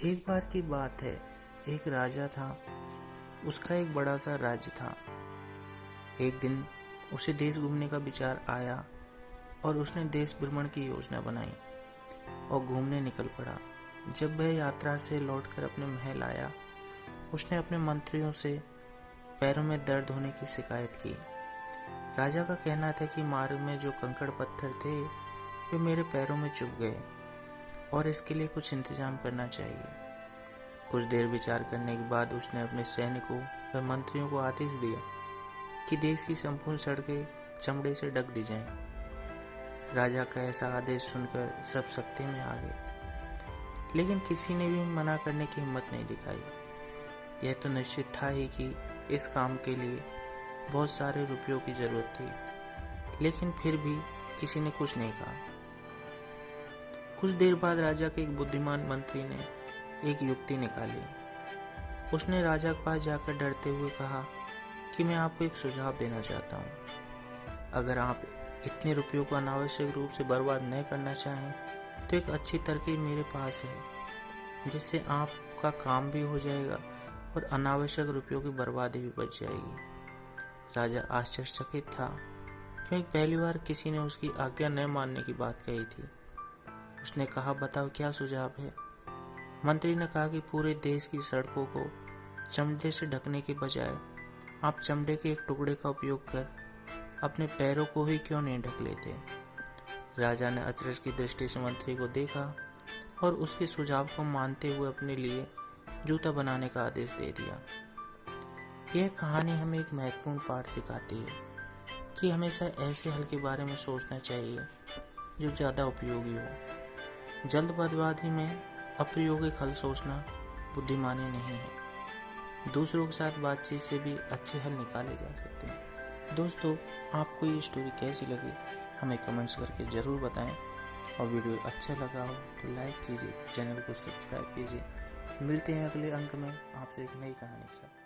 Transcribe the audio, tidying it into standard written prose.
एक बार की बात है, एक राजा था। उसका एक बड़ा सा राज्य था। एक दिन उसे देश घूमने का विचार आया और उसने देश भ्रमण की योजना बनाई और घूमने निकल पड़ा। जब वह यात्रा से लौटकर अपने महल आया, उसने अपने मंत्रियों से पैरों में दर्द होने की शिकायत की। राजा का कहना था कि मार्ग में जो कंकड़ पत्थर थे वे मेरे पैरों में चुभ गए और इसके लिए कुछ इंतजाम करना चाहिए। कुछ देर विचार करने के बाद उसने अपने सैनिकों व मंत्रियों को आदेश दिया कि देश की संपूर्ण सड़कें चमड़े से ढक दी जाएं। राजा का ऐसा आदेश सुनकर सब सकते में आ गए, लेकिन किसी ने भी मना करने की हिम्मत नहीं दिखाई। यह तो निश्चित था ही कि इस काम के लिए बहुत सारे रुपयों की जरूरत थी, लेकिन फिर भी किसी ने कुछ नहीं कहा। कुछ देर बाद राजा के एक बुद्धिमान मंत्री ने एक युक्ति निकाली। उसने राजा के पास जाकर डरते हुए कहा कि मैं आपको एक सुझाव देना चाहता हूँ। अगर आप इतने रुपयों को अनावश्यक रूप से बर्बाद नहीं करना चाहें तो एक अच्छी तरकीब मेरे पास है, जिससे आपका काम भी हो जाएगा और अनावश्यक रुपयों की बर्बादी भी बच जाएगी। राजा आश्चर्यचकित था, क्योंकि पहली बार किसी ने उसकी आज्ञा न मानने की बात कही थी। उसने कहा, बताओ क्या सुझाव है। मंत्री ने कहा कि पूरे देश की सड़कों को चमड़े से ढकने के बजाय आप चमड़े के एक टुकड़े का उपयोग कर अपने पैरों को ही क्यों नहीं ढक लेते। राजा ने अचरज की दृष्टि से मंत्री को देखा और उसके सुझाव को मानते हुए अपने लिए जूता बनाने का आदेश दे दिया। यह कहानी हमें एक महत्वपूर्ण पाठ सिखाती है कि हमेशा ऐसे हल के बारे में सोचना चाहिए जो ज़्यादा उपयोगी हो। जल्दबाजी में अप्रायोगिक हल सोचना बुद्धिमानी नहीं है। दूसरों के साथ बातचीत से भी अच्छे हल निकाले जा सकते हैं। दोस्तों, आपको ये स्टोरी कैसी लगी हमें कमेंट्स करके ज़रूर बताएं, और वीडियो अच्छा लगा हो तो लाइक कीजिए, चैनल को सब्सक्राइब कीजिए। मिलते हैं अगले अंक में आपसे एक नई कहानी के साथ।